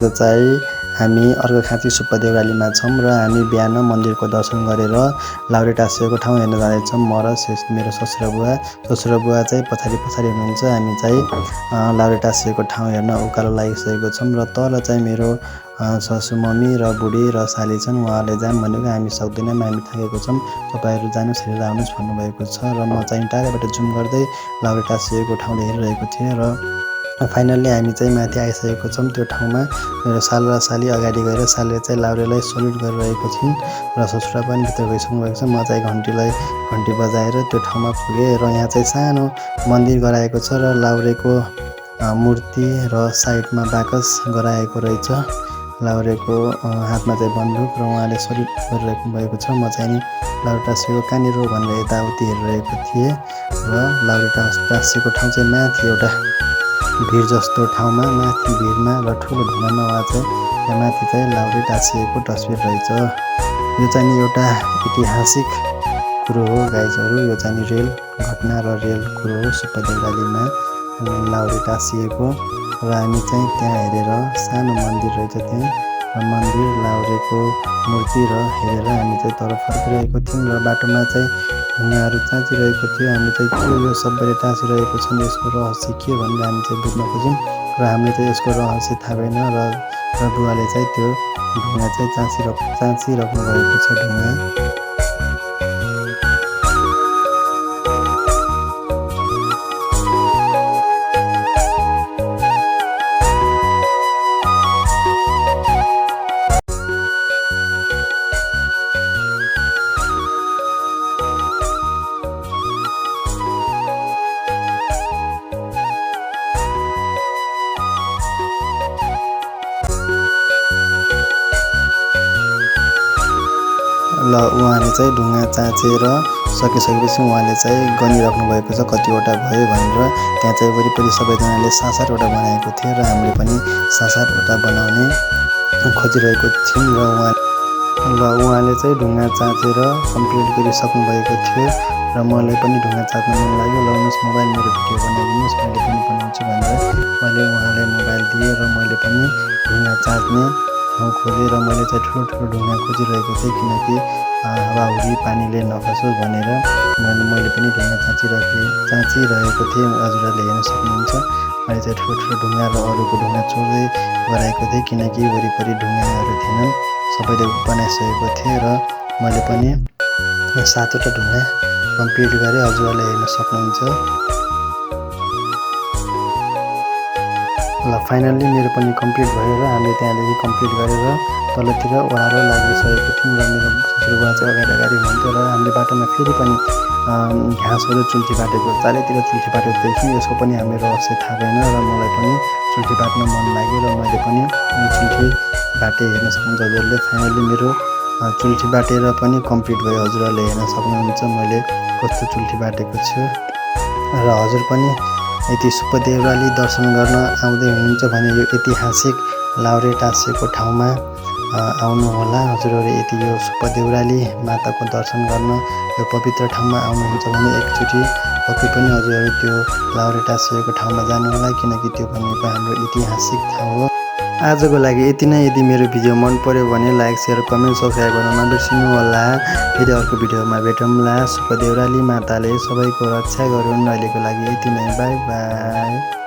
चाहिँ हामी अर्घाखाँची सुब्बा देउरालीमा छौँ र हामी बिहान मन्दिरको दर्शन गरेर लाउरेटासिएको ठाउँ हेर्न जाँदैछौँ। म र मेरो ससुरा बुवा चाहिँ पछाडि हुनुहुन्छ। हामी चाहिँ लाउरेटासिएको ठाउँ हेर्न उकालो लागिसकेको छौँ र तल चाहिँ मेरो ससु मम्मी र बुढी र साली छन्। उहाँहरूले जाम भनेको हामी सक्दैनौँ, हामी थाकेको छौँ, तपाईँहरू जानुहोस् हेरेर आउनुहोस् भन्नुभएको छ र म चाहिँ टाढाबाट जुम गर्दै लाउरेटासिएको ठाउँले हेरिरहेको थिएँ र फाइनल्ली हामी चाहिँ माथि आइसकेको छौँ। त्यो ठाउँमा मेरो साल र साली अगाडि गएर सालीले चाहिँ लाउरेलाई सल्युट गरिरहेको छिन् र ससुरा पनि भित्र गइसक्नु भएको छ। म चाहिँ घन्टी बजाएर त्यो ठाउँमा पुगेँ र यहाँ चाहिँ सानो मन्दिर गराएको छ र लाउरेको मूर्ति र साइडमा बाकस गराएको रहेछ। लाउरेको हातमा चाहिँ बन्दुक र उहाँले सल्युट गरिरहेको भएको छ। म चाहिँ नि लाउरेटासिएको कहाँनिर हो भनेर यताउति हेरिरहेको थिएँ र लाउरेटासिएको ठाउँ चाहिँ माथि एउटा भिर जस्तो ठाउँमा माथि भिरमा र ठुलो ढुङ्गामा उहाँ चाहिँ त्यहाँ माथि चाहिँ लाउरेटासिएको तस्बिर रहेछ। यो चाहिँ नि एउटा ऐतिहासिक कुरो हो गाइजहरू। यो चाहिँ नि रेल घटना र रेल कुरो हो सुब्बा देउरालीमा लाउरेटासिएको र हामी चाहिँ त्यहाँ हेरेर सानो मन्दिर रहेछ त्यहाँ मन्दिर लाउरेको मूर्ति र हेरेर हामी चाहिँ तल फर्किरहेको थियौँ र बाटोमा चाहिँ ढुङ्गाहरू चाँचिरहेको थियो। हामी चाहिँ के यो सबैले टाँसिरहेको छन्, यसको रहस्य के भनेर हामी चाहिँ बुझ्न खोज्यौँ र हामीले चाहिँ यसको रहस्य थाहा भएन र बुवाले चाहिँ त्यो ढुङ्गा चाहिँ चाँचिराख्नु भएको छ ढुङ्गा। ल उहाँले चाहिँ ढुङ्गा चाँचेर सकिसकेपछि उहाँले चाहिँ गनिराख्नु भएको छ कतिवटा भयो भनेर। त्यहाँ चाहिँ वरिपरि सबैजनाले 7-8वटा बनाएको थियो र हामीले पनि 7-8वटा बनाउने खोजिरहेको थियौँ र उहाँले चाहिँ ढुङ्गा चाँचेर कम्प्लिट गरिसक्नु भएको थियो र मलाई पनि ढुङ्गा चाँच्न मन लाग्यो। लाउनुहोस् मोबाइल मेरो भिडियो बनाइदिनुहोस्, मैले पनि बनाउँछु भनेर मैले उहाँलाई मोबाइल दिएँ र मैले पनि ढुङ्गा चाँच्ने ठाउँ खोजेँ र मैले चाहिँ ठुलो ढुङ्गा खोजिरहेको थिएँ किनकि हावाहुरी पानीले नखसोस् भनेर मैले पनि ढुङ्गा चाँचिरहेको थिएँ। हजुरहरूले हेर्न सक्नुहुन्छ मैले चाहिँ ठुलो ढुङ्गा र अरूको ढुङ्गा छोड्दै गराएको थिएँ किनकि वरिपरि ढुङ्गाहरू थिएनन्, सबैले बनाइसकेको थिएँ र मैले पनि 7वटा ढुङ्गा कम्प्लिट गरेँ। हजुरहरूले हेर्न सक्नुहुन्छ। ल फाइनल्ली मेरो पनि कम्प्लिट भयो र हामीले त्यहाँदेखि कम्प्लिट गरेर तलतिर ओह्रालो लागिसकेको थियौँ र मेरो ससुरबुवा चाहिँ अगाडि हुनुहुन्थ्यो र हामीले बाटोमा फेरि पनि घाँसहरू चुल्ठी बाटेको चारैतिर चुल्ठी बाटेको देख्यौँ। यसको पनि हामी रहस्य थाहा भएन र मलाई पनि चुल्ठी बाट्न मन लाग्यो र मैले पनि चुल्ठी बाटेँ। हेर्न सक्नुहुन्छ हजुरहरूले फाइनल्ली मेरो चुल्ठी बाटेर पनि कम्प्लिट भयो। हजुरहरूले हेर्न सक्नुहुन्छ मैले कस्तो चुल्ठी बाटेको छु र हजुर पनि यदि सुब्बा देउराली दर्शन गर्न आउँदै हुनुहुन्छ भने यो ऐतिहासिक लाउरेटासिएको ठाउँमा आउनुहोला। हजुरहरू यदि यो सुब्बा देउराली माताको दर्शन गर्न यो पवित्र ठाउँमा आउनुहुन्छ भने एकचोटि पक्कै पनि हजुरहरू त्यो लाउरेटासिएको ठाउँमा जानुहोला किनकि त्यो भनेको हाम्रो ऐतिहासिक ठाउँ हो। आजको लागि यति नै। यदि मेरो भिडियो मन पर्यो भने लाइक शेयर कमेन्ट सब्सक्राइब गर्न नबिर्सिनु होला। फेरि अर्को भिडियोमा भेटौँला। सुब्बा देउराली माताले सबैको रक्षा गरून्। अहिलेको लागि यति नै। By by.